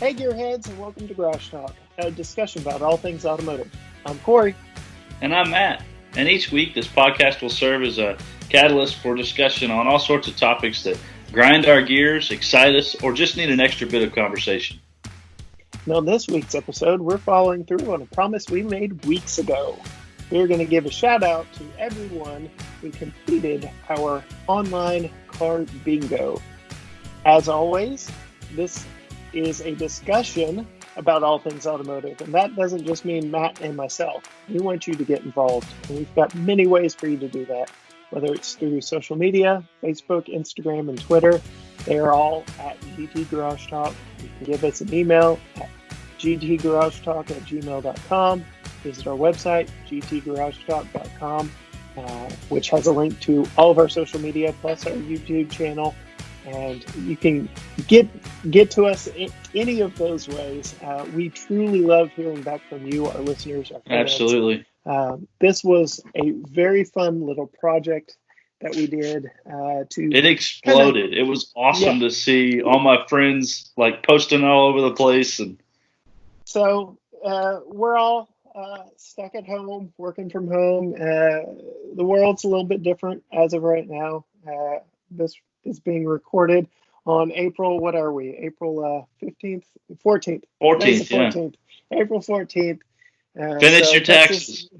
Hey Gearheads, and welcome to Garage Talk, a discussion about all things automotive. I'm Corey. And I'm Matt. And each week, this podcast will serve as a catalyst for discussion on all sorts of topics that grind our gears, excite us, or just need an extra bit of conversation. And on this week's episode, we're following through on a promise we made weeks ago. We're going to give a shout out to everyone who completed our online car bingo. As always, this is a discussion about all things automotive, and that doesn't just mean Matt and myself. We want you to get involved, and we've got many ways for you to do that, whether it's through social media, Facebook, Instagram, and Twitter. They are all at GT Garage Talk. You can give us an email at gtgaragetalk@gmail.com. Visit our website, gtgaragetalk.com, which has a link to all of our social media plus our YouTube channel. And you can get to us in any of those ways. We truly love hearing back from you, our listeners, our fans. Absolutely. This was a very fun little project that we did. It exploded. It was awesome to see all my friends like posting all over the place. And so we're all stuck at home, working from home. The world's a little bit different as of right now. This is being recorded on April, what are we? April 15th? 14th. 14th, yeah. April 14th. Finish your taxes.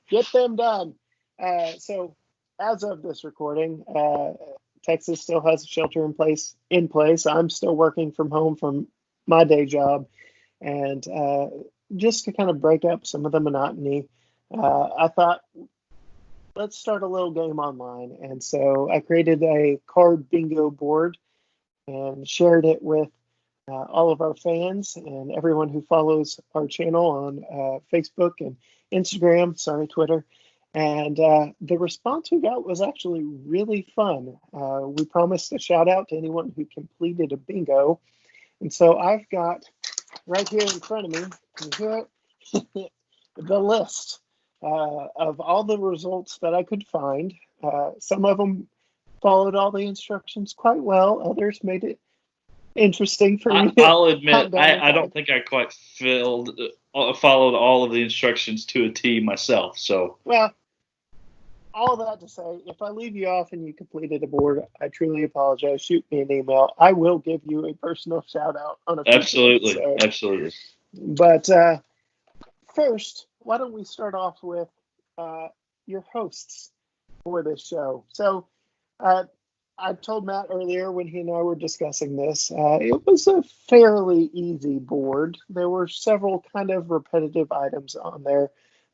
Get them done. So as of this recording, Texas still has a shelter in place. I'm still working from home from my day job. And just to kind of break up some of the monotony, I thought, let's start a little game online. And so I created a card bingo board and shared it with all of our fans and everyone who follows our channel on Facebook and Instagram, Twitter. And the response we got was actually really fun. We promised a shout out to anyone who completed a bingo. And so I've got right here in front of me, can you hear it? The list of all the results that I could find. Some of them followed all the instructions quite well. Others made it interesting for me. I'll admit, I don't think I quite followed all of the instructions to a T myself. So, well, all that to say, if I leave you off and you completed a board, I truly apologize. Shoot me an email. I will give you a personal shout out on a absolutely. But first, why don't we start off with your hosts for this show? So I told Matt earlier when he and I were discussing this, it was a fairly easy board. There were several kind of repetitive items on there.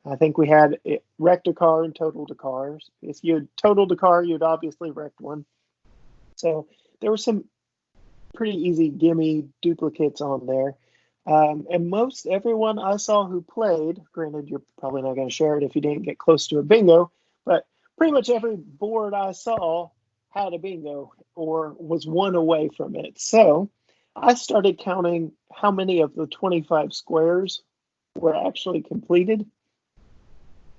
I think we had wrecked a car and totaled a car. If you had totaled a car, you'd obviously wrecked one. So there were some pretty easy gimme duplicates on there. And most everyone I saw who played, granted, you're probably not going to share it if you didn't get close to a bingo, but pretty much every board I saw had a bingo or was one away from it. So I started counting how many of the 25 squares were actually completed.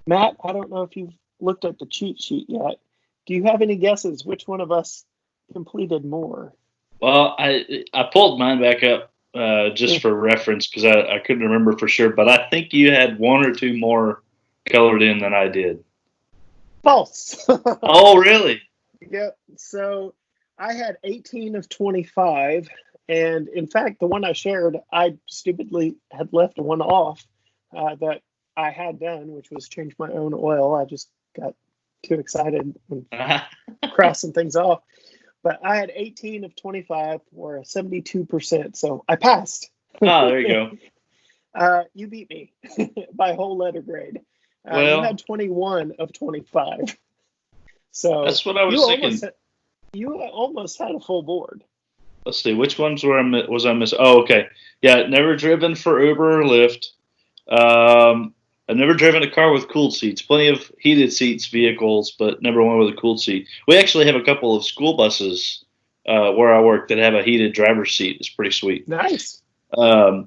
Matt, I don't know if you've looked at the cheat sheet yet. Do you have any guesses which one of us completed more? Well, I pulled mine back up just for reference because I couldn't remember for sure, but I think you had one or two more colored in than I did. False. Oh, really? Yep. So I had 18 of 25, and in fact, the one I shared, I stupidly had left one off that I had done, which was change my own oil. I just got too excited and crossing things off. But I had 18 of 25 or 72%, so I passed. Oh, there you go. You beat me by a whole letter grade. You had 21 of 25. So that's what I was thinking. You almost had a full board. Let's see, which ones was I missing? Oh, okay. Yeah, never driven for Uber or Lyft. I've never driven a car with cooled seats. Plenty of heated seats vehicles, but never one with a cooled seat. We actually have a couple of school buses where I work that have a heated driver's seat. It's pretty sweet. Nice. Bought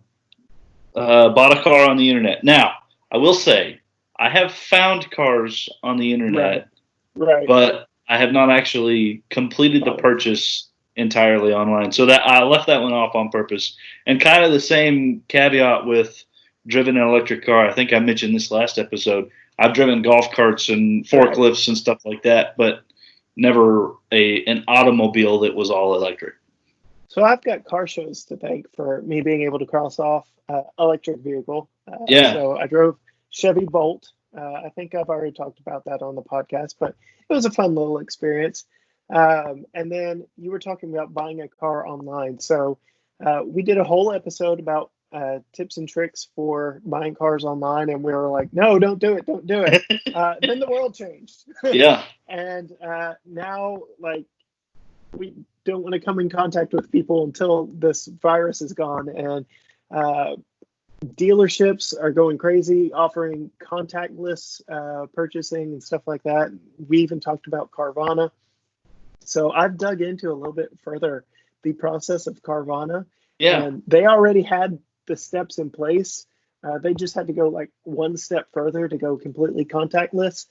a car on the internet. Now, I will say, I have found cars on the internet, right. But I have not actually completed the purchase entirely online. So that I left that one off on purpose. And kind of the same caveat with driven an electric car. I think I mentioned this last episode. I've driven golf carts and forklifts and stuff like that, but never an automobile that was all electric. So I've got car shows to thank for me being able to cross off electric vehicle. Yeah. So I drove Chevy Bolt. I think I've already talked about that on the podcast, but it was a fun little experience. And then you were talking about buying a car online. So we did a whole episode about tips and tricks for buying cars online, and we were like, no, don't do it, don't do it. Then the world changed. Yeah. And now, like, we don't want to come in contact with people until this virus is gone. And dealerships are going crazy, offering contactless purchasing and stuff like that. We even talked about Carvana. So I've dug into a little bit further the process of Carvana. Yeah. And they already had the steps in place. They just had to go like one step further to go completely contactless.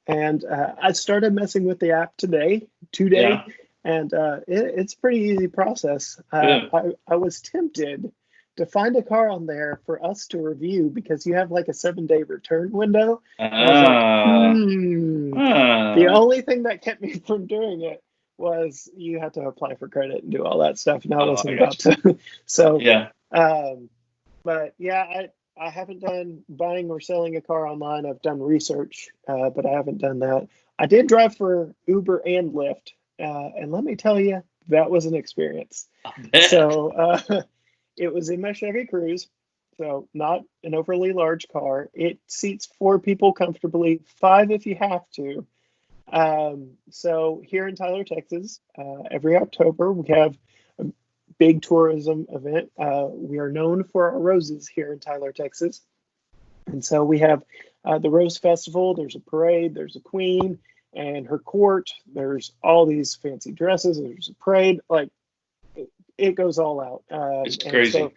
And I started messing with the app today, Yeah. and it's a pretty easy process. Yeah. I was tempted to find a car on there for us to review because you have like a 7-day return window. And I was like, the only thing that kept me from doing it was you had to apply for credit and do all that stuff, and I wasn't about to. So, yeah. But yeah, I haven't done buying or selling a car online. I've done research, but I haven't done that. I did drive for Uber and Lyft, and let me tell you, that was an experience. So it was in my Chevy Cruze, so not an overly large car. It seats 4 people comfortably, 5 if you have to. So here in Tyler, Texas, every October we have a big tourism event. We are known for our roses here in Tyler, Texas. And so we have the Rose Festival. There's a parade. There's a queen and her court. There's all these fancy dresses. There's a parade. Like, it goes all out. It's crazy. So,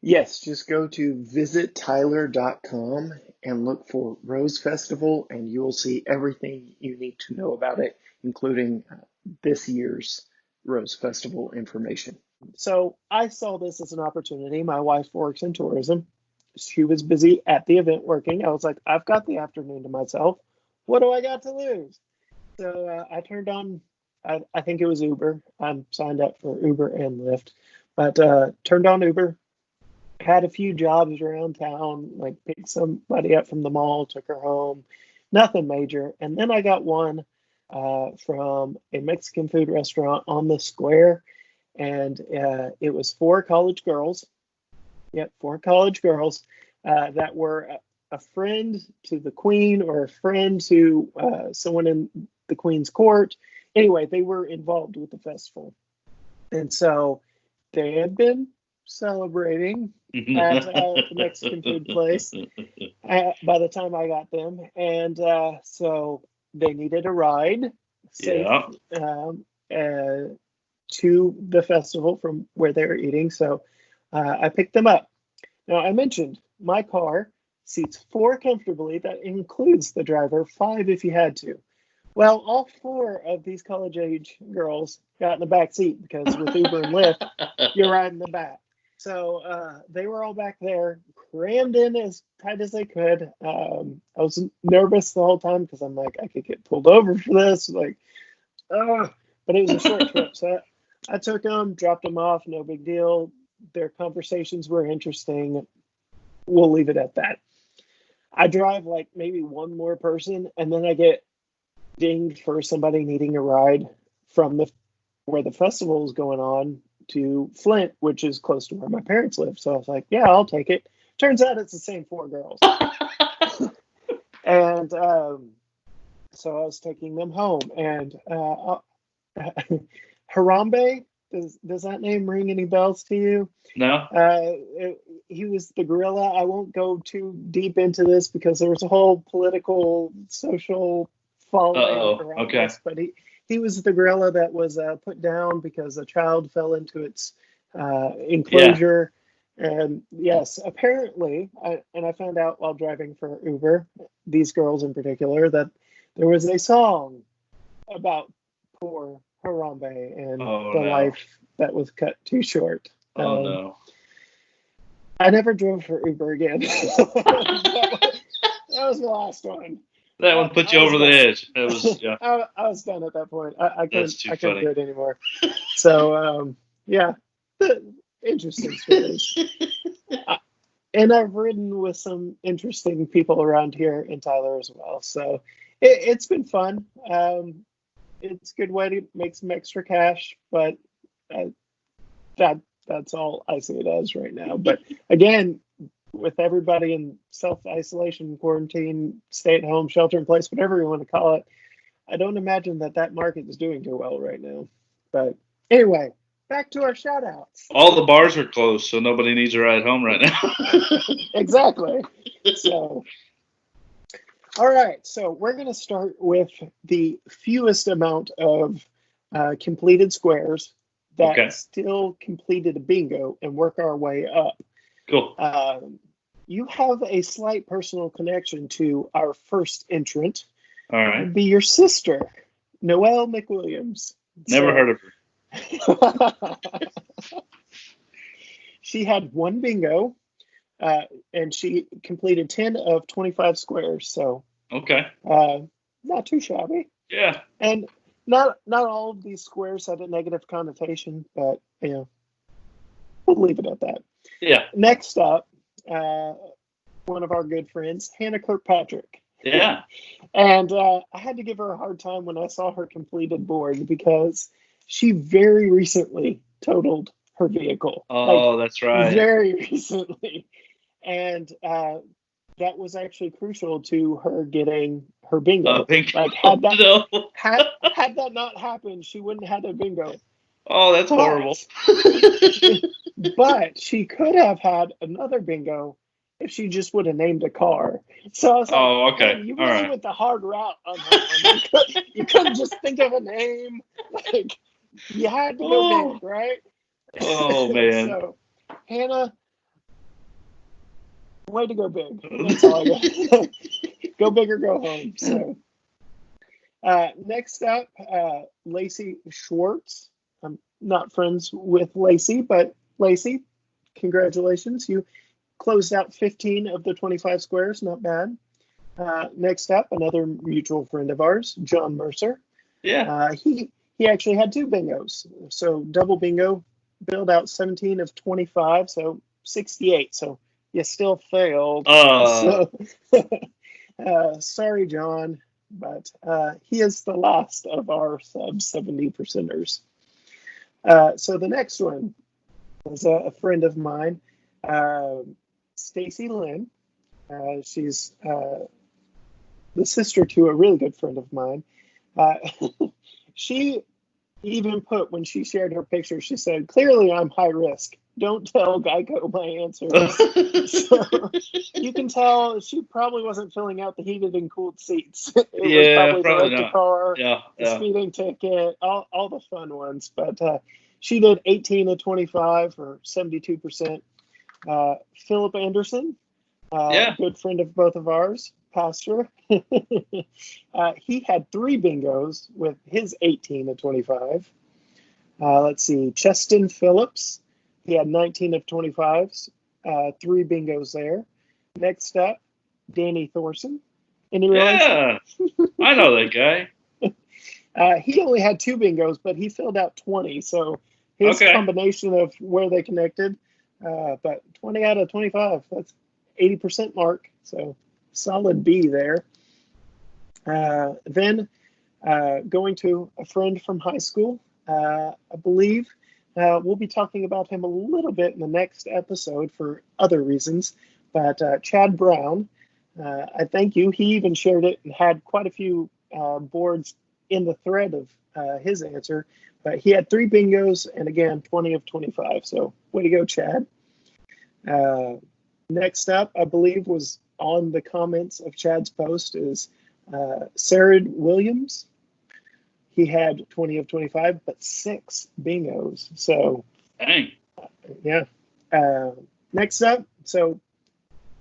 yes, just go to visittyler.com and look for Rose Festival, and you will see everything you need to know about it, including this year's Rose Festival information. So I saw this as an opportunity. My wife works in tourism. She was busy at the event working. I was like, I've got the afternoon to myself. What do I got to lose? So I turned on, I think it was Uber. I'm signed up for Uber and Lyft, but turned on Uber. Had a few jobs around town, like picked somebody up from the mall, took her home, nothing major. And then I got one from a Mexican food restaurant on the square, and it was 4 college girls. Yep, 4 college girls that were a friend to the queen or a friend to someone in the queen's court. Anyway, they were involved with the festival. And so they had been celebrating at the Mexican food place by the time I got them. And so they needed a ride safe to the festival from where they were eating. So I picked them up. Now, I mentioned my car seats 4 comfortably. That includes the driver, 5 if you had to. Well, all 4 of these college-age girls got in the back seat because with Uber and Lyft, you're riding the back. So they were all back there, crammed in as tight as they could. I was nervous the whole time because I'm like, I could get pulled over for this. Like, but it was a short trip. So I took them, dropped them off, no big deal. Their conversations were interesting. We'll leave it at that. I drive like maybe one more person, and then I get dinged for somebody needing a ride from where the festival is going on to Flint, which is close to where my parents live. So I was like, yeah, I'll take it. Turns out it's the same 4 girls. And so I was taking them home. And Harambe, does that name ring any bells to you? No. He was the gorilla. I won't go too deep into this because there was a whole political, social following around this. But he was the gorilla that was put down because a child fell into its enclosure. Yeah. And yes, apparently, I found out while driving for Uber, these girls in particular, that there was a song about poor Harambe and Oh, the no. life that was cut too short. Oh, no. I never drove for Uber again. That was the last one. That one put you over the edge. That was, yeah. I was done at that point. I That's couldn't too funny. do it anymore. So yeah, interesting stories. And I've ridden with some interesting people around here in Tyler as well. So it's been fun. It's a good way to make some extra cash, but that's all I see it as right now. But again, with everybody in self-isolation, quarantine, stay-at-home, shelter-in-place, whatever you want to call it, I don't imagine that market is doing too well right now. But anyway, back to our shout-outs. All the bars are closed, so nobody needs a ride home right now. Exactly. So, all right. So we're going to start with the fewest amount of completed squares that still completed a bingo and work our way up. Cool. You have a slight personal connection to our first entrant. All right. It'd be your sister, Noelle McWilliams. Never heard of her. She had one bingo, and she completed 10 of 25 squares. So not too shabby. Yeah. And not all of these squares had a negative connotation, but we'll leave it at that. Yeah. Next up, one of our good friends, Hannah Kirkpatrick. Yeah. And I had to give her a hard time when I saw her completed board because she very recently totaled her vehicle. Oh, that's right. Very recently. And that was actually crucial to her getting her bingo. Like had that not happened, she wouldn't have had a bingo. Oh, that's horrible. But she could have had another bingo if she just would have named a car. So I was like, okay. You really went the hard route on that one. You couldn't just think of a name. Like, you had to go big, right? Oh, man. So, Hannah, way to go big. That's all I got. Go big or go home. So, next up, Lacey Schwartz. I'm not friends with Lacey, but Lacey, congratulations. You closed out 15 of the 25 squares. Not bad. Next up, another mutual friend of ours, John Mercer. Yeah. He actually had two bingos. So double bingo, billed out 17 of 25, so 68. So you still failed. Sorry, John, but he is the last of our sub 70%ers. So the next one is a friend of mine, Stacy Lynn. She's the sister to a really good friend of mine. She even put, when she shared her picture, she said, "Clearly I'm high risk. Don't tell Geico my answers." So you can tell she probably wasn't filling out the heated and cooled seats. It was probably the car, the speeding ticket, all the fun ones. But she did 18 of 25 or 72%. Philip Anderson, good friend of both of ours, pastor. He had three bingos with his 18 of 25. Let's see, Cheston Phillips. He had 19 of 25s, three bingos there. Next up, Danny Thorson. Any I know that guy. He only had two bingos, but he filled out 20. So his combination of where they connected, but 20 out of 25, that's 80% mark. So solid B there. Then going to a friend from high school, I believe. We'll be talking about him a little bit in the next episode for other reasons. But Chad Brown, I thank you. He even shared it and had quite a few boards in the thread of his answer. But he had three bingos and, again, 20 of 25. So way to go, Chad. Next up, I believe, was on the comments of Chad's post is Sarah Williams. He had 20 of 25, but 6 bingos. So, dang. Yeah. Next up, so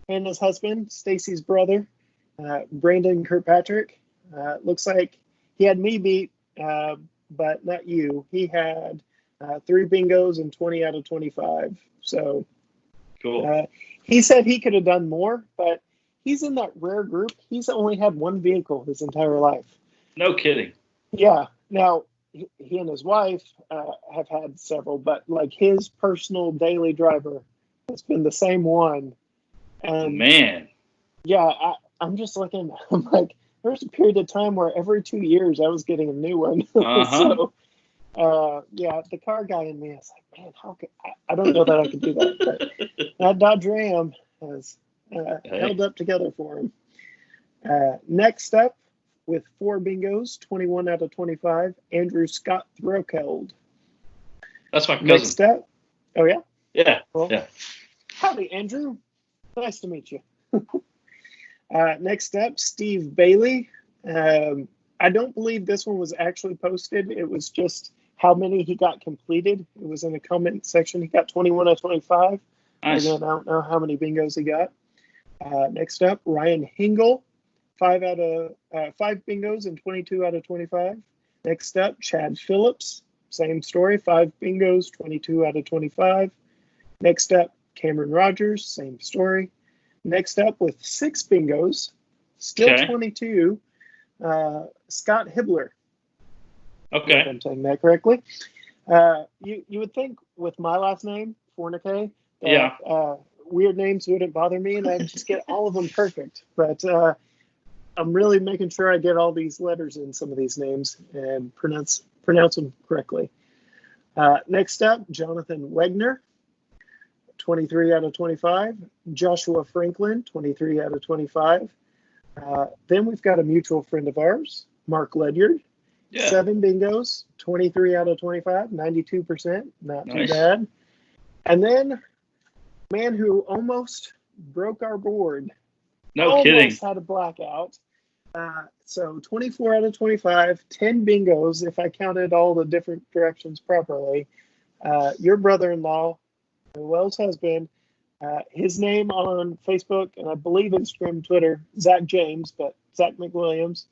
Hannah's husband, Stacy's brother, Brandon Kirkpatrick. Looks like he had me beat, but not you. He had 3 bingos and 20 out of 25. So Cool. he said he could have done more, but he's in that rare group. He's only had one vehicle his entire life. No kidding. Yeah. Now, he and his wife have had several, but like his personal daily driver has been the same one. And Man. yeah, I'm just looking. I'm like, there's a period of time where every 2 years I was getting a new one. So, yeah, the car guy in me is like, man, how could I don't know that I could do that. But that Dodge Ram has held up together for him. Next up, with 4 bingos, 21 out of 25, Andrew Scott Throkeld. That's my cousin. Next up, oh yeah? Yeah. Well, yeah. Howdy, Andrew. Nice to meet you. Next up, Steve Bailey. I don't believe this one was actually posted. It was just how many he got completed. It was in the comment section. He got 21 out of 25. Nice. And then I don't know how many bingos he got. Next up, Ryan Hingle. 5 bingos and 22 out of 25. Next up, Chad Phillips. Same story. 5 bingos, 22 out of 25. Next up, Cameron Rogers. Same story. Next up, with 6 bingos, still 22, Scott Hibbler. Okay. If I'm saying that correctly. You would think with my last name, Fornicay, that weird names wouldn't bother me, and I'd just get all of them perfect. But I'm really making sure I get all these letters in some of these names and pronounce them correctly. Next up, Jonathan Wegner, 23 out of 25. Joshua Franklin, 23 out of 25. Then we've got a mutual friend of ours, Mark Ledyard. 7 bingos, 23 out of 25, 92%. Not too bad. And then, man who almost broke our board. No kidding. Almost had a blackout. So 24 out of 25, 10 bingos, if I counted all the different directions properly. Your brother-in-law, Noel's husband, his name on Facebook and I believe Instagram and Twitter, Zach James, but Zach McWilliams,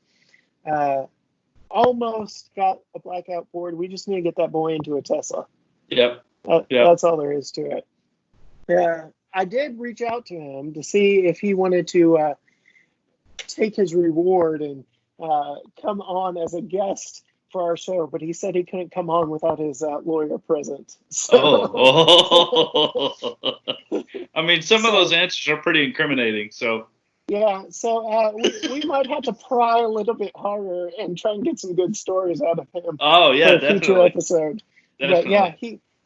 almost got a blackout board. We just need to get that boy into a Tesla. Yep. That's all there is to it. I did reach out to him to see if he wanted to take his reward and come on as a guest for our show, but he said he couldn't come on without his lawyer present. So, I mean, some of those answers are pretty incriminating. So yeah, so we might have to pry a little bit harder and try and get some good stories out of him. Oh yeah, for a future episode. Definitely. But yeah,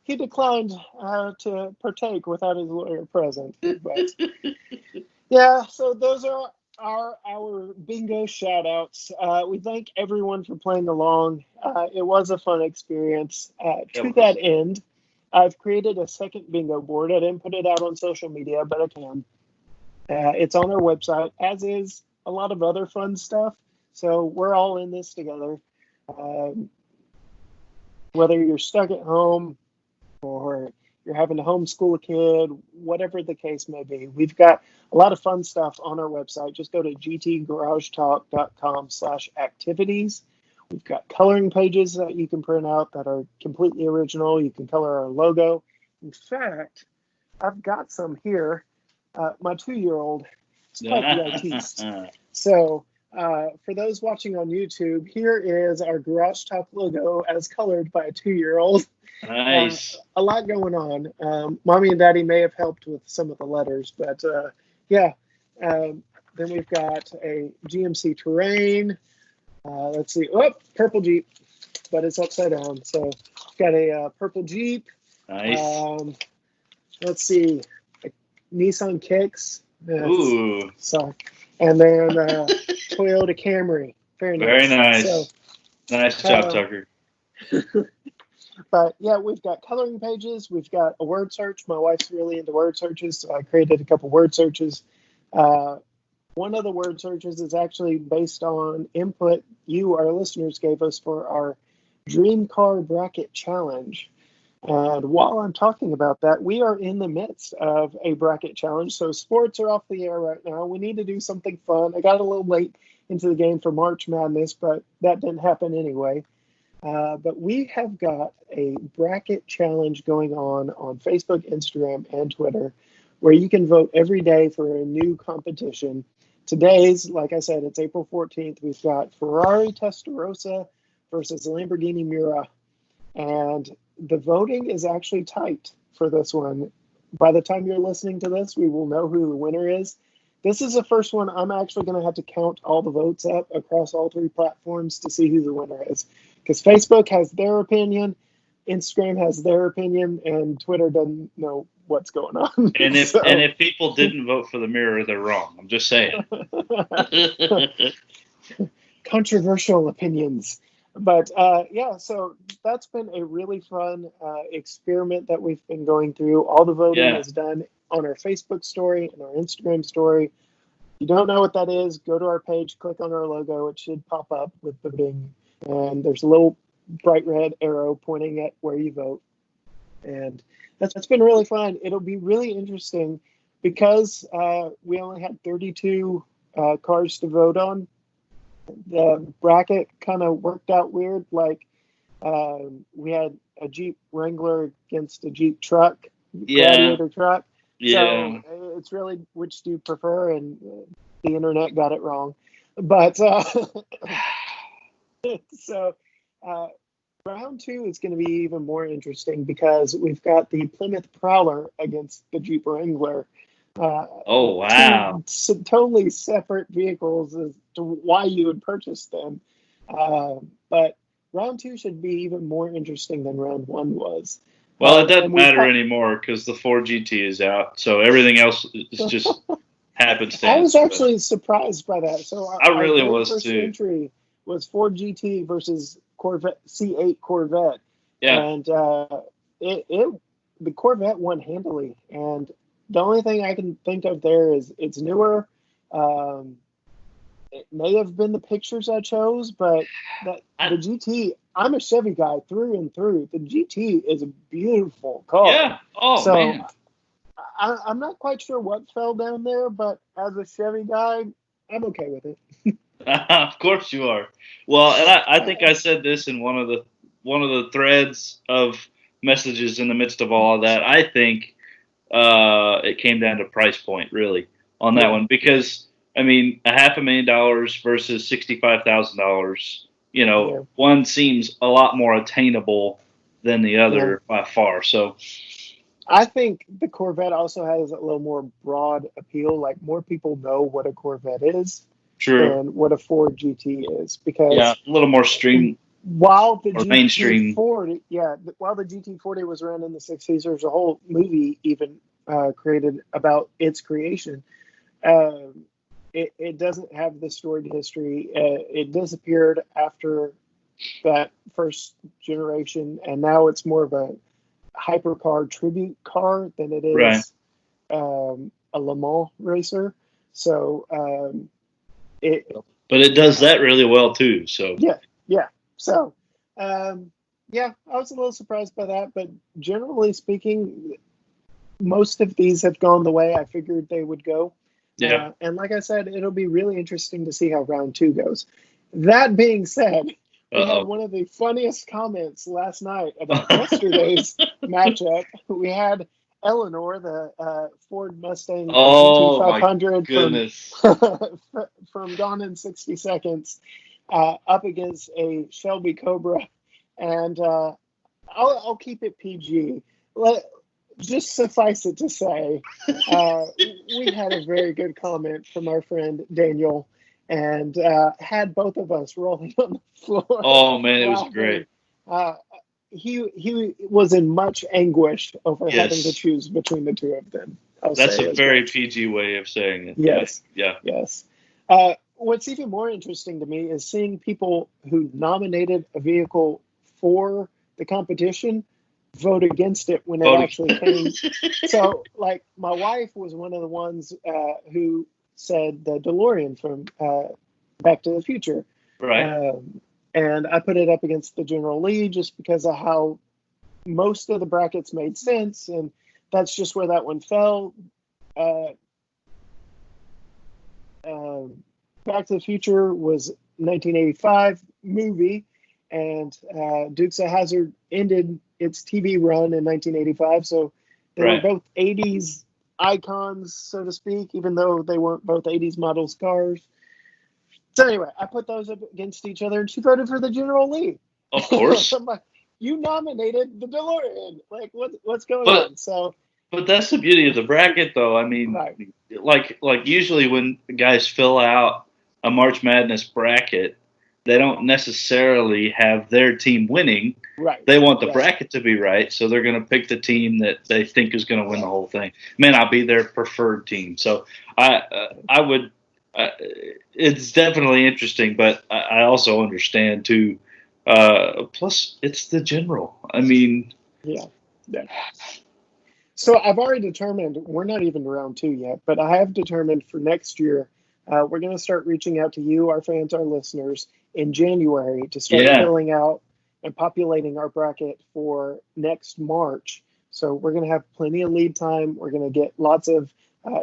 he declined to partake without his lawyer present. But yeah, so those are our bingo shout outs. We thank everyone for playing along. It was a fun experience. To that end, I've created a second bingo board. I didn't put it out on social media, but I can. It's on our website, as is a lot of other fun stuff. So we're all in this together. Whether you're stuck at home or you're having to homeschool a kid, whatever the case may be, we've got a lot of fun stuff on our website. Just go to gtgaragetalk.com/activities. We've got coloring pages that you can print out that are completely original. You can color our logo. In fact, I've got some here. My 2-year-old is quite the artiste. So for those watching on YouTube, here is our Garage Talk logo as colored by a 2-year-old. Nice. A lot going on. Mommy and Daddy may have helped with some of the letters, but yeah. Then we've got a GMC Terrain. Let's see. Oh, purple Jeep, but it's upside down. So got a purple Jeep. Nice. Let's see. Nissan Kicks. Ooh. So, and then Toyota Camry. Very nice. Very nice. So, nice job, Tucker. But yeah, we've got coloring pages. We've got a word search. My wife's really into word searches, so I created a couple word searches. One of the word searches is actually based on input you, our listeners, gave us for our Dream Car Bracket Challenge. And while I'm talking about that, we are in the midst of a bracket challenge. So sports are off the air right now. We need to do something fun. I got a little late into the game for March Madness, but that didn't happen anyway. But we have got a bracket challenge going on Facebook, Instagram, and Twitter, where you can vote every day for a new competition. Today's, like I said, it's April 14th. We've got Ferrari Testarossa versus Lamborghini Miura. And the voting is actually tight for this one. By the time you're listening to this, we will know who the winner is. This is the first one I'm actually going to have to count all the votes up across all three platforms to see who the winner is. Because Facebook has their opinion, Instagram has their opinion, and Twitter doesn't know what's going on. And if people didn't vote for the mirror, they're wrong. I'm just saying. Controversial opinions. But yeah, so that's been a really fun experiment that we've been going through. All the voting is done on our Facebook story and our Instagram story. If you don't know what that is, go to our page, click on our logo. It should pop up with voting. And there's a little bright red arrow pointing at where you vote. And that's been really fun. It'll be really interesting because we only had 32 cars to vote on. The bracket kind of worked out weird. Like we had a Jeep Wrangler against a Jeep truck, Gladiator truck. Yeah. So it's really which do you prefer, and the internet got it wrong. But so round two is going to be even more interesting because we've got the Plymouth Prowler against the Jeep Wrangler. Oh, wow. Two totally separate vehicles as to why you would purchase them. But round two should be even more interesting than round one was. Well, it doesn't matter anymore because the Ford GT is out, so everything else is just happenstance. I was actually surprised by that. So I really was first too. entry was Ford GT versus Corvette C8 Corvette. Yeah. And the Corvette won handily. And the only thing I can think of there is it's newer. It may have been the pictures I chose, but the GT, I'm a Chevy guy through and through. The GT is a beautiful car. Yeah. Oh, so, man. I'm not quite sure what fell down there, but as a Chevy guy, I'm okay with it. Of course you are. Well, and I think I said this in one of the threads of messages in the midst of all of that. I think it came down to price point, really, on that one. Because, I mean, $500,000 versus $65,000, you know, one seems a lot more attainable than the other by far. So I think the Corvette also has a little more broad appeal. Like, more people know what a Corvette is. True. And what a Ford GT is. Because a little more stream. While the mainstream GT40, while the GT40 was around in the 60s, there's a whole movie even created about its creation. It doesn't have the storied history. It disappeared after that first generation, and now it's more of a hypercar tribute car than it is a Le Mans racer. So, but it does that really well too. So yeah. So, I was a little surprised by that, but generally speaking, most of these have gone the way I figured they would go. Yeah. And like I said, it'll be really interesting to see how round two goes. That being said, we had one of the funniest comments last night about yesterday's matchup. We had Eleanor, the Ford Mustang GT500 from Gone in 60 Seconds, up against a Shelby Cobra. And I'll keep it PG. Just suffice it to say, we had a very good comment from our friend Daniel, and had both of us rolling on the floor. Oh man, it was great. He was in much anguish over having to choose between the two of them. That's a very PG way of saying it. Yes. Yeah. Yes. What's even more interesting to me is seeing people who nominated a vehicle for the competition vote against it when it actually came. So, like, my wife was one of the ones who said the DeLorean from Back to the Future. Right. And I put it up against the General Lee just because of how most of the brackets made sense, and that's just where that one fell. Back to the Future was 1985 movie, and Dukes of Hazzard ended its TV run in 1985. So they Right. were both 80s icons, so to speak, even though they weren't both 80s models cars. So anyway, I put those up against each other, and she voted for the General Lee. Of course. I'm like, you nominated the DeLorean. Like, what's going But- on? So, But that's the beauty of the bracket, though. I mean, right. like usually when guys fill out a March Madness bracket, they don't necessarily have their team winning. Right. They want the Right. bracket to be right, so they're going to pick the team that they think is going to win the whole thing. May not be their preferred team. So I would. It's definitely interesting, but I also understand too. Plus, it's the general. I mean, Yeah. So I've already determined, we're not even round 2 yet, but I have determined for next year, we're going to start reaching out to you, our fans, our listeners, in January to start filling out and populating our bracket for next March. So we're going to have plenty of lead time. We're going to get lots of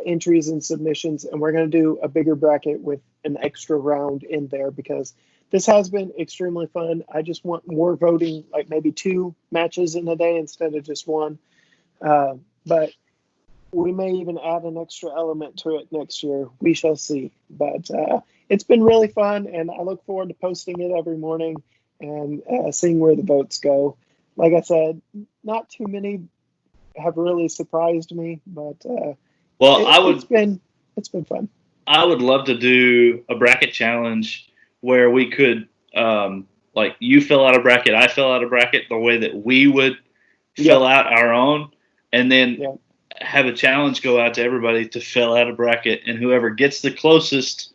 entries and submissions, and we're going to do a bigger bracket with an extra round in there because this has been extremely fun. I just want more voting, like maybe 2 matches in a day instead of just 1. But we may even add an extra element to it next year. We shall see. But it's been really fun, and I look forward to posting it every morning and seeing where the votes go. Like I said, not too many have really surprised me, but it's been fun. I would love to do a bracket challenge where we could, like, you fill out a bracket, I fill out a bracket, the way that we would fill out our own, and then have a challenge go out to everybody to fill out a bracket, and whoever gets the closest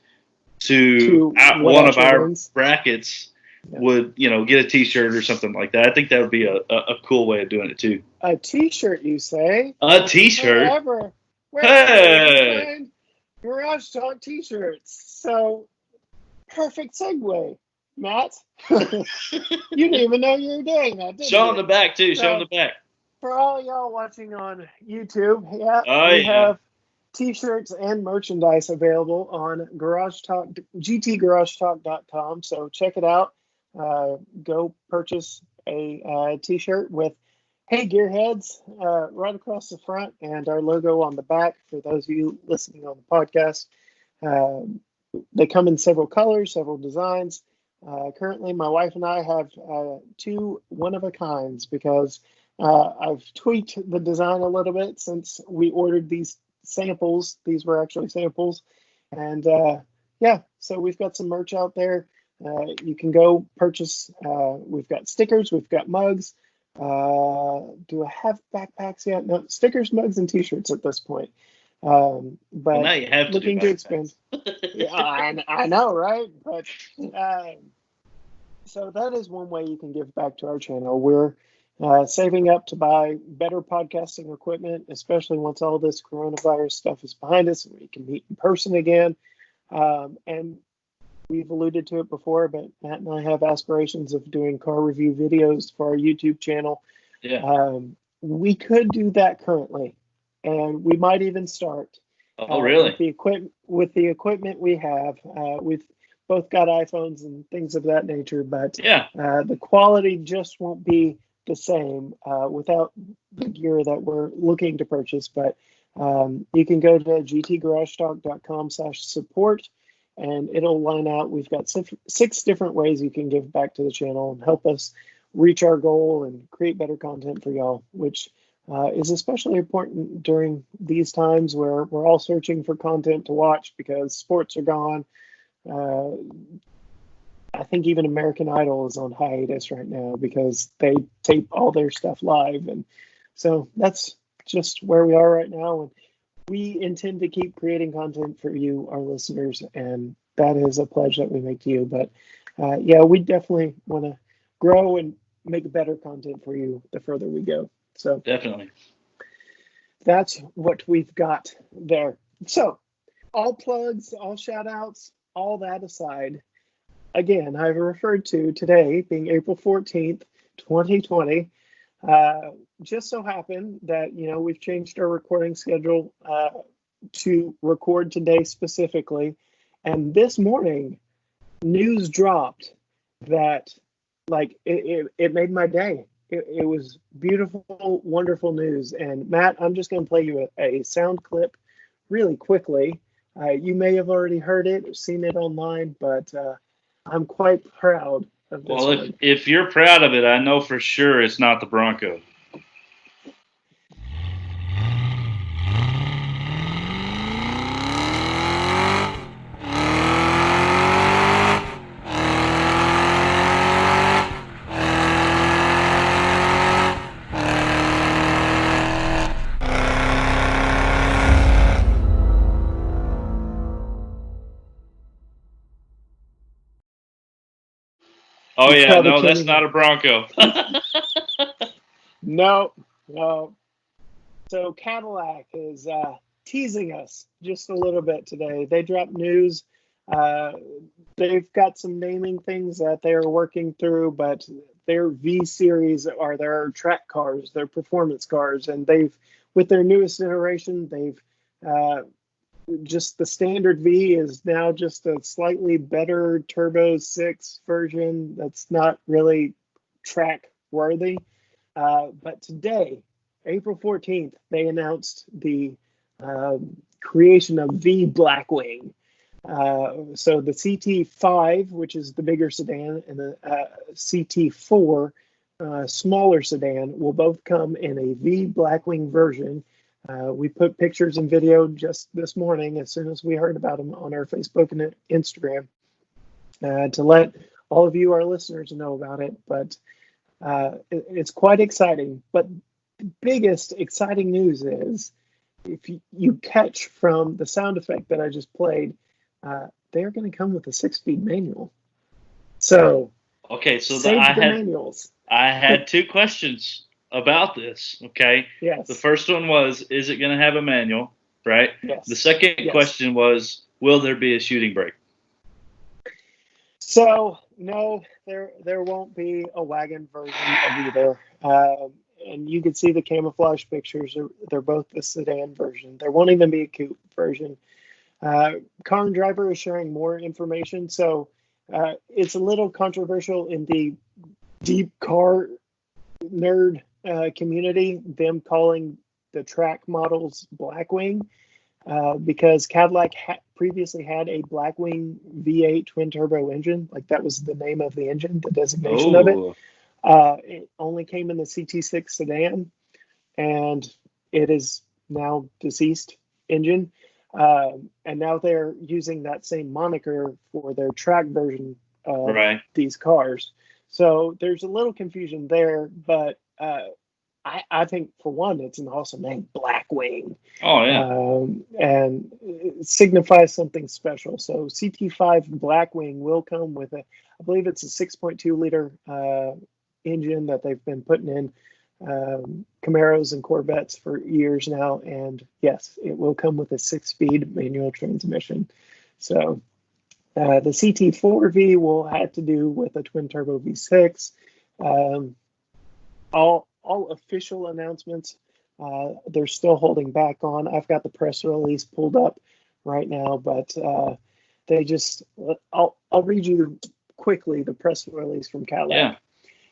to one of our brackets would, get a T-shirt or something like that. I think that would be a cool way of doing it too. A T-shirt, you say? A T-shirt? Wherever find Garage Talk T-shirts. So, perfect segue, Matt. You didn't even know you were doing that, did you? Show them the back too. Show them the back. For all y'all watching on YouTube, we have T-shirts and merchandise available on Garage Talk, GTGarageTalk.com. So check it out. Go purchase a T-shirt with "Hey Gearheads" right across the front and our logo on the back. For those of you listening on the podcast, they come in several colors, several designs. Currently, my wife and I have 2 one-of-a-kinds because I've tweaked the design a little bit since we ordered these samples. These were actually samples. And so we've got some merch out there. You can go purchase. We've got stickers. We've got mugs. Do I have backpacks yet? No, stickers, mugs, and T-shirts at this point. But now you have to looking to expand. I know, right? But so that is one way you can give back to our channel. We're saving up to buy better podcasting equipment, especially once all this coronavirus stuff is behind us and we can meet in person again. And we've alluded to it before, but Matt and I have aspirations of doing car review videos for our YouTube channel. Yeah. We could do that currently, and we might even start. Oh, really? With the equipment we have, we've both got iPhones and things of that nature, but the quality just won't be the same without the gear that we're looking to purchase. But you can go to gtgaragetalk.com/support, and it'll line out. We've got 6 different ways you can give back to the channel and help us reach our goal and create better content for y'all, which is especially important during these times where we're all searching for content to watch because sports are gone. I think even American Idol is on hiatus right now because they tape all their stuff live. And so that's just where we are right now. And we intend to keep creating content for you, our listeners, and that is a pledge that we make to you. But we definitely want to grow and make better content for you the further we go. So definitely. That's what we've got there. So all plugs, all shout outs, all that aside, again, I've referred to today being April 14th, 2020. Just so happened that, we've changed our recording schedule to record today specifically. And this morning, news dropped that like it made my day. It was beautiful, wonderful news. And Matt, I'm just going to play you a sound clip really quickly. You may have already heard it or seen it online, but I'm quite proud of this Well, if one. if you're proud of it, I know for sure it's not the Bronco. Oh You yeah, probably no, can't that's even. not a Bronco. No, no. So Cadillac is teasing us just a little bit today. They dropped news. Uh, they've got some naming things that they're working through, but their V series are their track cars, their performance cars, and with their newest iteration, they've uh, just the standard V is now just a slightly better Turbo 6 version that's not really track worthy. But today, April 14th, they announced the creation of V Blackwing. So the CT5, which is the bigger sedan, and the CT4, smaller sedan, will both come in a V Blackwing version. We put pictures and video just this morning as soon as we heard about them on our Facebook and Instagram to let all of you, our listeners, know about it. But it's quite exciting. But the biggest exciting news is if you catch from the sound effect that I just played, they're going to come with a 6-speed manual. So Okay, so save the manuals. I had two questions about this. Okay, the Yes. first one was, is it going to have a manual? Right. Yes. The second Yes. question was, will there be a shooting brake? So no, there won't be a wagon version of either. And you can see the camouflage pictures. They're both the sedan version. There won't even be a coupe version. Car and Driver is sharing more information, so it's a little controversial in the deep car nerd community, them calling the track models Blackwing, because Cadillac previously had a Blackwing V8 twin turbo engine. Like that was the name of the engine, the designation of it. It only came in the CT6 sedan, and it is now deceased engine. And now they're using that same moniker for their track version of these cars. So there's a little confusion there, but I think for one, it's an awesome name, Blackwing. Oh yeah. And it signifies something special. So CT5 Blackwing will come with I believe it's a 6.2 liter engine that they've been putting in Camaros and Corvettes for years now. And yes, it will come with a 6-speed manual transmission. So the CT4V will have to do with a twin turbo V6. All official announcements, they're still holding back on. I've got the press release pulled up right now, but they just, I'll read you quickly the press release from Cadillac. Yeah.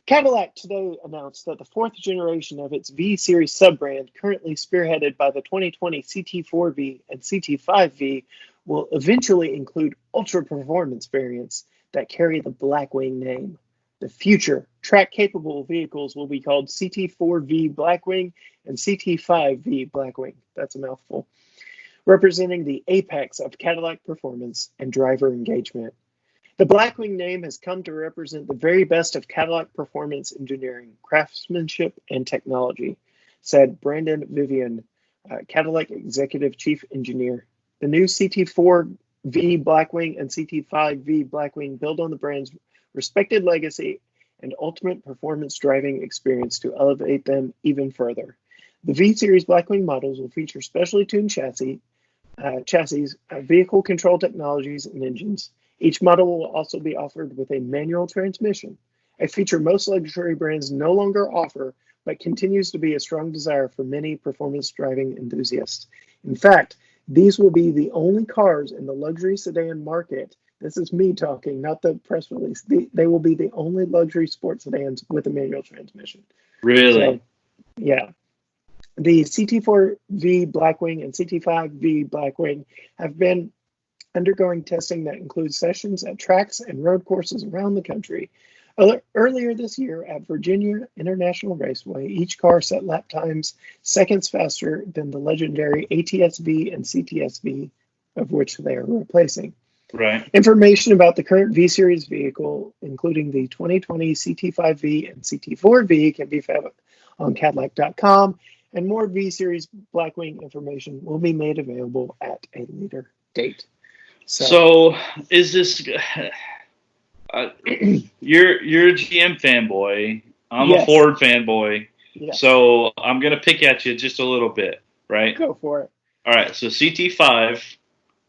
Cadillac today announced that the fourth generation of its V Series sub-brand, currently spearheaded by the 2020 CT4V and CT5V, will eventually include ultra-performance variants that carry the Blackwing name. The future track-capable vehicles will be called CT4V Blackwing and CT5V Blackwing. That's a mouthful. Representing the apex of Cadillac performance and driver engagement. The Blackwing name has come to represent the very best of Cadillac performance engineering, craftsmanship, and technology, said Brandon Vivian, Cadillac Executive Chief Engineer. The new CT4V Blackwing and CT5V Blackwing build on the brand's respected legacy and ultimate performance driving experience to elevate them even further. The V-Series Blackwing models will feature specially tuned chassis, vehicle control technologies, and engines. Each model will also be offered with a manual transmission, a feature most luxury brands no longer offer, but continues to be a strong desire for many performance driving enthusiasts. In fact, these will be the only cars in the luxury sedan market This is me talking, not the press release. They will be the only luxury sports sedans with a manual transmission. Really? So, yeah. The CT4V Blackwing and CT5V Blackwing have been undergoing testing that includes sessions at tracks and road courses around the country. Earlier this year at Virginia International Raceway, each car set lap times seconds faster than the legendary ATS-V and CTS-V, of which they are replacing. Right. Information about the current V-Series vehicle, including the 2020 CT5V and CT4V, can be found on Cadillac.com, and more V-Series Blackwing information will be made available at a later date. So is this... you're a GM fanboy. I'm a Ford fanboy. Yes. So I'm gonna pick at you just a little bit, right? Go for it. All right. So CT5,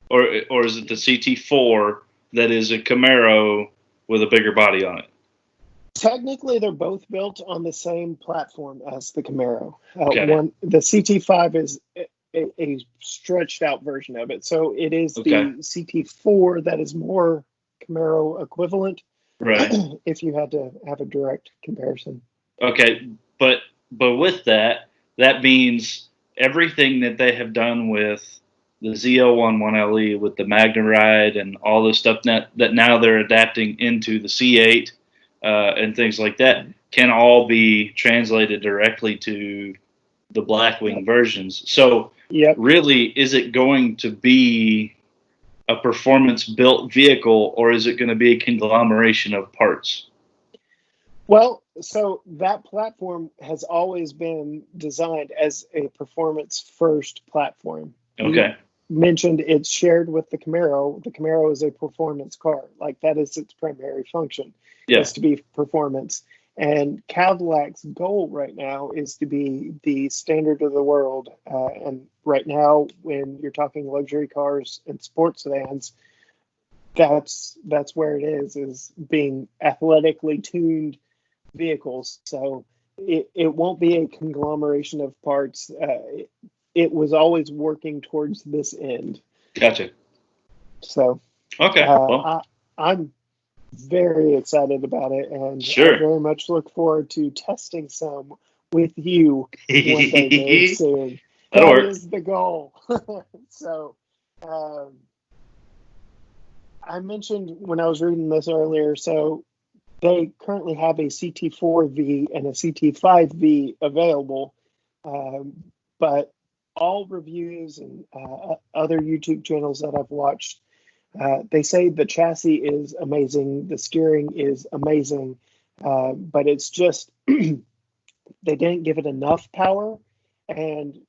or is it the CT4 that is a Camaro with a bigger body on it? Technically, they're both built on the same platform as the Camaro. Okay. The CT5 is a stretched out version of it, so it is the CT4 that is more Camaro equivalent, right? If you had to have a direct comparison. Okay, but with that means everything that they have done with the ZL11LE, with the MagnaRide and all the stuff that now they're adapting into the C8 and things like that can all be translated directly to the Blackwing versions. So really, is it going to be a performance-built vehicle, or is it going to be a conglomeration of parts? Well, so that platform has always been designed as a performance-first platform. Okay. You mentioned it's shared with the Camaro. The Camaro is a performance car. Like, that is its primary function, is to be performance. And Cadillac's goal right now is to be the standard of the world. And right now, when you're talking luxury cars and sports sedans, that's where it is being athletically tuned vehicles. So it won't be a conglomeration of parts. It was always working towards this end. Gotcha. So well, I'm very excited about it, and I very much look forward to testing some with you one day very soon. That is the goal. So I mentioned when I was reading this earlier, so they currently have a CT4V and a CT5V available, but all reviews and other YouTube channels that I've watched, they say the chassis is amazing, the steering is amazing, but it's just they didn't give it enough power, and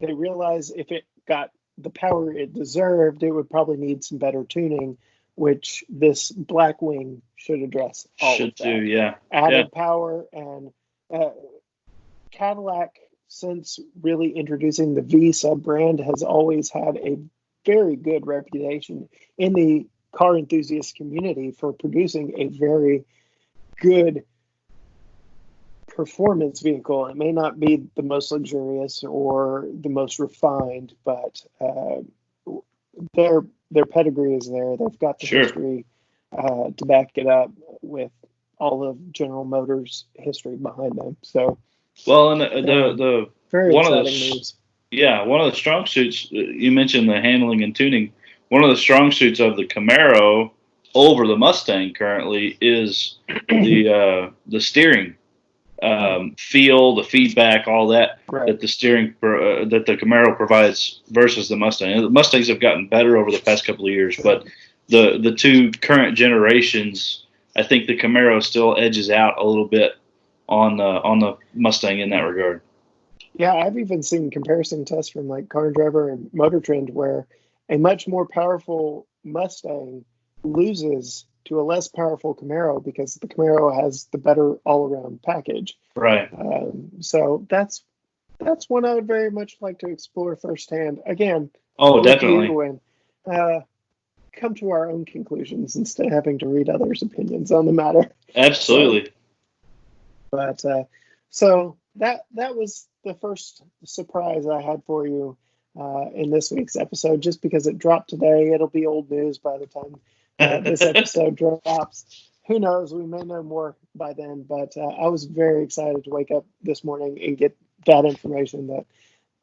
they realize if it got the power it deserved, it would probably need some better tuning, which this Blackwing should address all of that. Added power, and Cadillac, since really introducing the V sub-brand, has always had a very good reputation in the car enthusiast community for producing a very good performance vehicle. It may not be the most luxurious or the most refined, but their pedigree is there. They've got the history to back it up with all of General Motors' history behind them. So, well, and the very exciting news. Yeah, one of the strong suits, you mentioned the handling and tuning. One of the strong suits of the Camaro over the Mustang currently is the steering feel, the feedback, all that that the steering that the Camaro provides versus the Mustang. The Mustangs have gotten better over the past couple of years, but the two current generations, I think the Camaro still edges out a little bit on the Mustang in that regard. Yeah, I've even seen comparison tests from like Car and Driver and Motor Trend where a much more powerful Mustang loses to a less powerful Camaro because the Camaro has the better all-around package. Right. So that's one I would very much like to explore firsthand. Again, definitely. And come to our own conclusions instead of having to read others' opinions on the matter. Absolutely. But so that was the first surprise I had for you in this week's episode. Just because it dropped today, it'll be old news by the time this episode drops. Who knows? We may know more by then. But I was very excited to wake up this morning and get that information that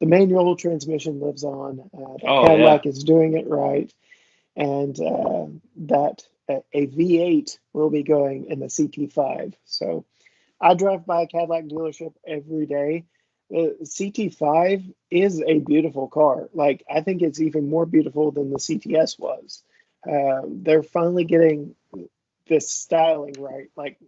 the manual transmission lives on. That Cadillac is doing it right, and that a V8 will be going in the CT5. So I drive by a Cadillac dealership every day. The CT5 is a beautiful car. Like, I think it's even more beautiful than the CTS was. They're finally getting this styling right. Like,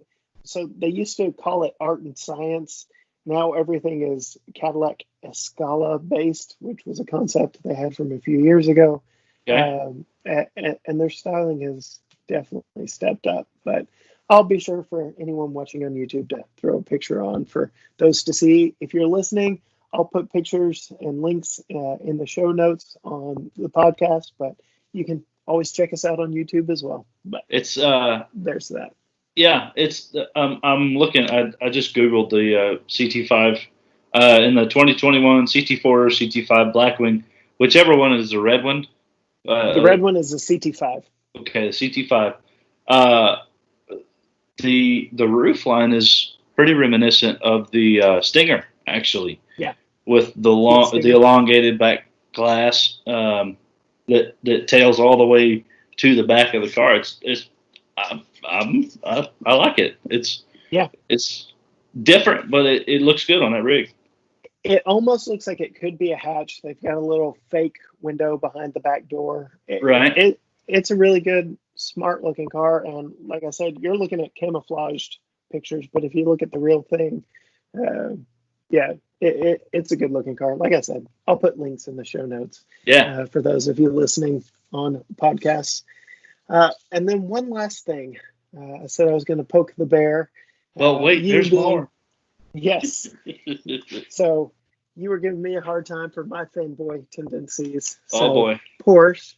so they used to call it art and science. Now everything is Cadillac Escala based, which was a concept they had from a few years ago. Okay. And their styling has definitely stepped up. But I'll be sure for anyone watching on YouTube to throw a picture on for those to see. If you're listening, I'll put pictures and links in the show notes on the podcast, but you can always check us out on YouTube as well. But it's there's that. Yeah, it's I'm looking. I just Googled the CT5 in the 2021 CT4 or CT5 Blackwing, whichever one is the red one. The red one is the CT5. Okay, the CT5. The roof line is pretty reminiscent of the Stinger, actually. Yeah. With the elongated back glass that tails all the way to the back of the car. I like it. It's different, but it looks good on that rig. It almost looks like it could be a hatch. They've got a little fake window behind the back door. Right. It's a really good, smart looking car. And like I said, you're looking at camouflaged pictures, but if you look at the real thing, it's a good looking car. Like I said, I'll put links in the show notes. Yeah. For those of you listening on podcasts. And then one last thing. I said I was going to poke the bear. Well, wait, there's more. Yes. So you were giving me a hard time for my fanboy tendencies. So boy. Porsche,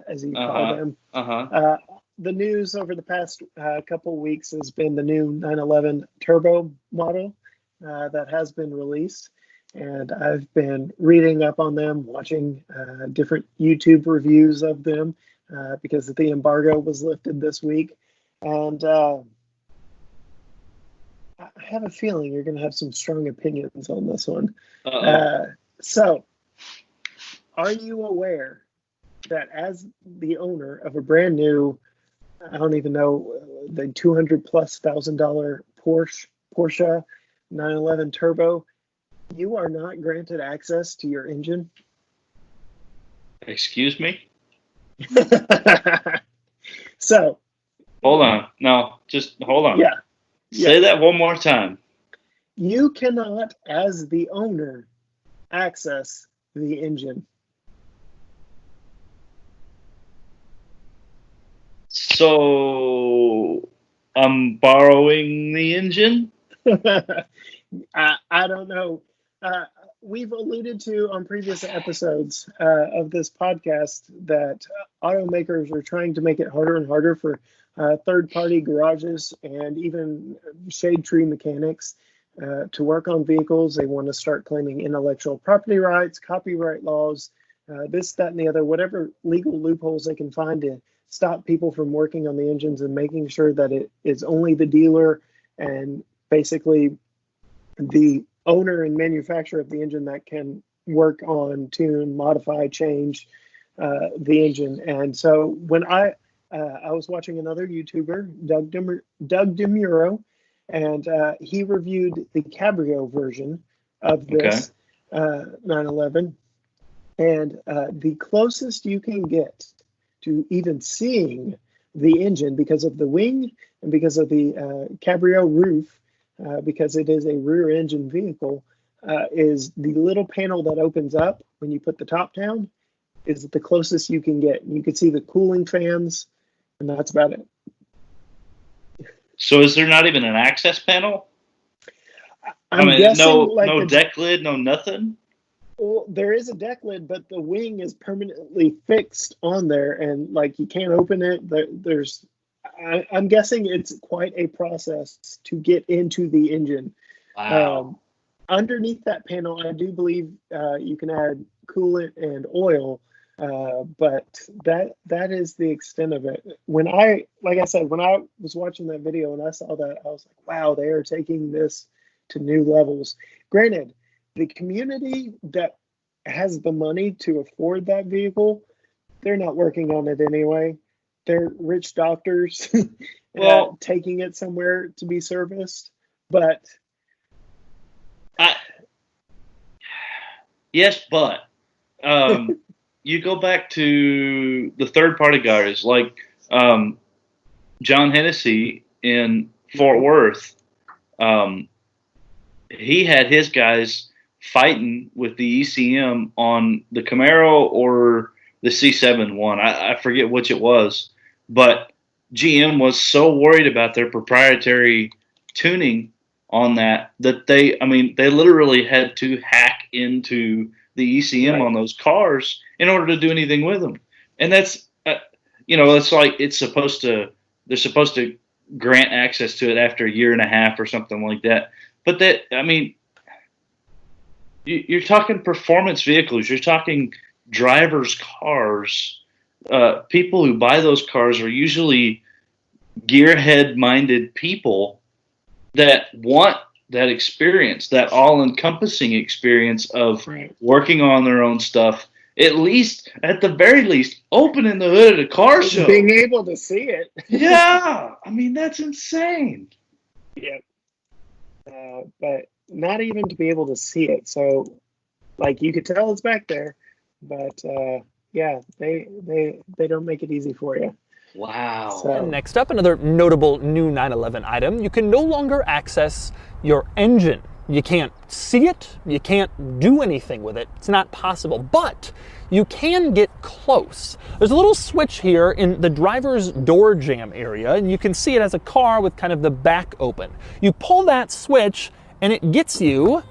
as you call them. The news over the past couple weeks has been the new 911 Turbo model that has been released. And I've been reading up on them, watching different YouTube reviews of them because the embargo was lifted this week. And I have a feeling you're going to have some strong opinions on this one. So, are you aware that as the owner of a brand new, I don't even know, the $200,000+ Porsche 911 Turbo, you are not granted access to your engine? Excuse me? So. Hold on. No, just hold on. Yeah. Say that one more time. You cannot, as the owner, access the engine. So I'm borrowing the engine? I don't know. We've alluded to on previous episodes of this podcast that automakers are trying to make it harder and harder for third-party garages and even shade tree mechanics to work on vehicles. They want to start claiming intellectual property rights, copyright laws, this, that, and the other, whatever legal loopholes they can find to stop people from working on the engines and making sure that it is only the dealer and basically the owner and manufacturer of the engine that can work on, tune, modify, change the engine. And so when I was watching another YouTuber, Doug DeMuro, and he reviewed the Cabrio version of this 911. And the closest you can get to even seeing the engine because of the wing and because of the Cabrio roof, because it is a rear engine vehicle, is the little panel that opens up when you put the top down is the closest you can get. You can see the cooling fans, and that's about it. So is there not even an access panel? I'm guessing no deck lid, no nothing? Well, there is a deck lid, but the wing is permanently fixed on there, and like you can't open it. I'm guessing it's quite a process to get into the engine. Wow. Underneath that panel, I do believe you can add coolant and oil, But that is the extent of it. Like I said, when I was watching that video and I saw that, I was like, wow, they are taking this to new levels. Granted, the community that has the money to afford that vehicle, they're not working on it anyway. They're rich doctors Well, taking it somewhere to be serviced. But I, yes, but you go back to the third party guys like John Hennessy in Fort Worth. He had his guys fighting with the ECM on the Camaro or the C7 one. I forget which it was, but GM was so worried about their proprietary tuning on that they literally had to hack into the ECM on those cars in order to do anything with them. And that's it's like they're supposed to grant access to it after a year and a half or something like that. But you're talking performance vehicles. You're talking drivers' cars. People who buy those cars are usually gearhead-minded people that want that experience, that all-encompassing experience of working on their own stuff. At the very least, opening the hood at a car show. Being able to see it. Yeah. That's insane. Yeah. But not even to be able to see it. So, like, you could tell it's back there, but yeah, they don't make it easy for you. Wow. So. And next up, another notable new 911 item. You can no longer access your engine. You can't see it. You can't do anything with it. It's not possible. But you can get close. There's a little switch here in the driver's door jamb area, and you can see it as a car with kind of the back open. You pull that switch, and it gets you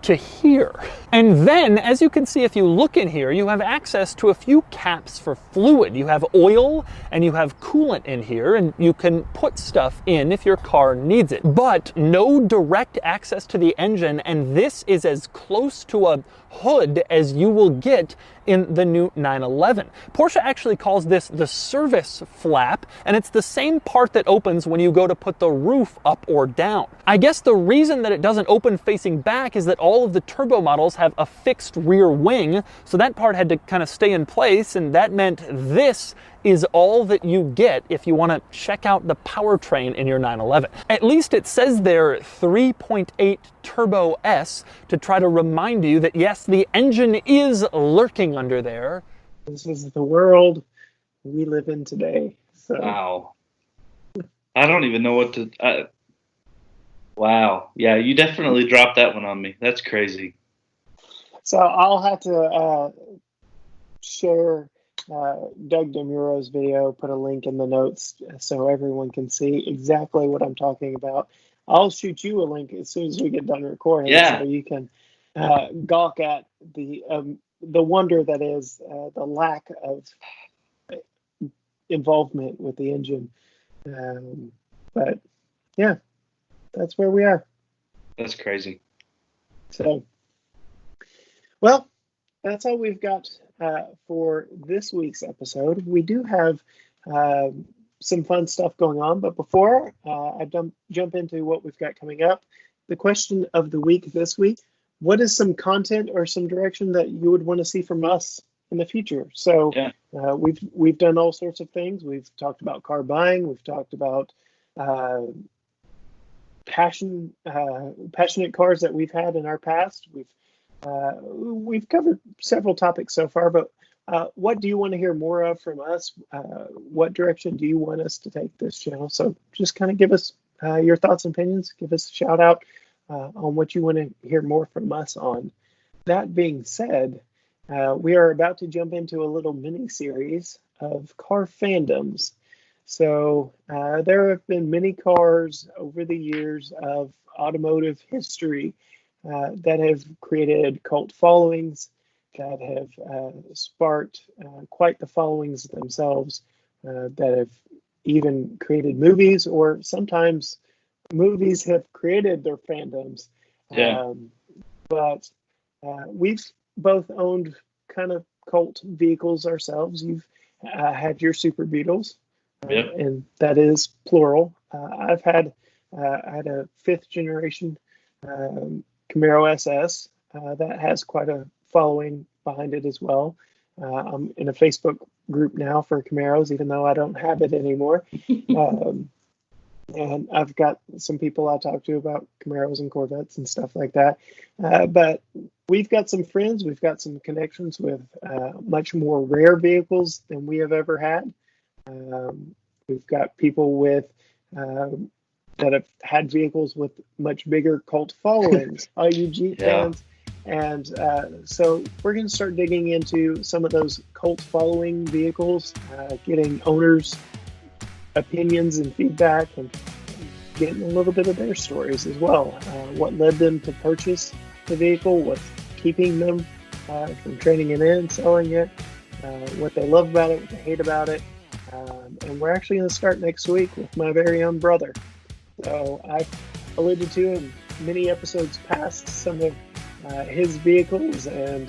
to here. And then, as you can see, if you look in here, you have access to a few caps for fluid. You have oil and you have coolant in here, and you can put stuff in if your car needs it. But no direct access to the engine, and this is as close to a hood as you will get in the new 911. Porsche actually calls this the service flap, and it's the same part that opens when you go to put the roof up or down. I guess the reason that it doesn't open facing back is that all of the turbo models have a fixed rear wing, so that part had to kind of stay in place, and that meant this is all that you get if you want to check out the powertrain in your 911. At least it says there 3.8 Turbo S to try to remind you that yes, the engine is lurking under there. This is the world we live in today. So. Wow. I don't even know what to... wow. Yeah, you definitely dropped that one on me. That's crazy. So I'll have to share Doug DeMuro's video, put a link in the notes so everyone can see exactly what I'm talking about. I'll shoot you a link as soon as we get done recording, so you can gawk at the wonder that is the lack of involvement with the engine. But yeah, that's where we are. That's crazy. So, well, that's all we've got for this week's episode. We do have some fun stuff going on, but before I jump into what we've got coming up, the question of the week this week: what is some content or some direction that you would want to see from us in the future? So we've done all sorts of things. We've talked about car buying. We've talked about passionate cars that we've had in our past. We've covered several topics so far, but what do you want to hear more of from us? What direction do you want us to take this channel? So just kind of give us your thoughts and opinions. Give us a shout out on what you want to hear more from us on. That being said, we are about to jump into a little mini series of car fandoms. So there have been many cars over the years of automotive history that have created cult followings, that have sparked quite the followings themselves, that have even created movies, or sometimes movies have created their fandoms. But we've both owned kind of cult vehicles ourselves. You've had your Super Beetles, Yep. and that is plural. I had a 5th generation Camaro SS that has quite a following behind it as well. I'm in a Facebook group now for Camaros, even though I don't have it anymore. And I've got some people I talk to about Camaros and Corvettes and stuff like that. But we've got some friends, we've got some connections with much more rare vehicles than we have ever had. We've got people with that have had vehicles with much bigger cult followings, all you Jeep fans. And so we're going to start digging into some of those cult following vehicles, getting owners' opinions and feedback, and getting a little bit of their stories as well. What led them to purchase the vehicle, what's keeping them from trading it in, selling it, what they love about it, what they hate about it. And we're actually going to start next week with my very own brother. So I've alluded to in many episodes past some of his vehicles and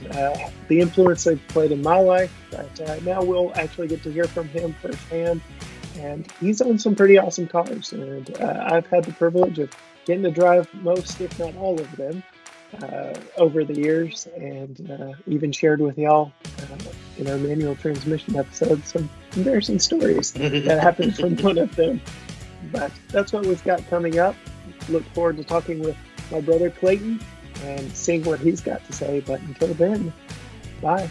the influence they've played in my life, but now we'll actually get to hear from him firsthand. And he's owned some pretty awesome cars, and I've had the privilege of getting to drive most, if not all of them, over the years, and even shared with y'all in our manual transmission episode some embarrassing stories that happened from one of them. But that's what we've got coming up. Look forward to talking with my brother Clayton and seeing what he's got to say. But until then, bye.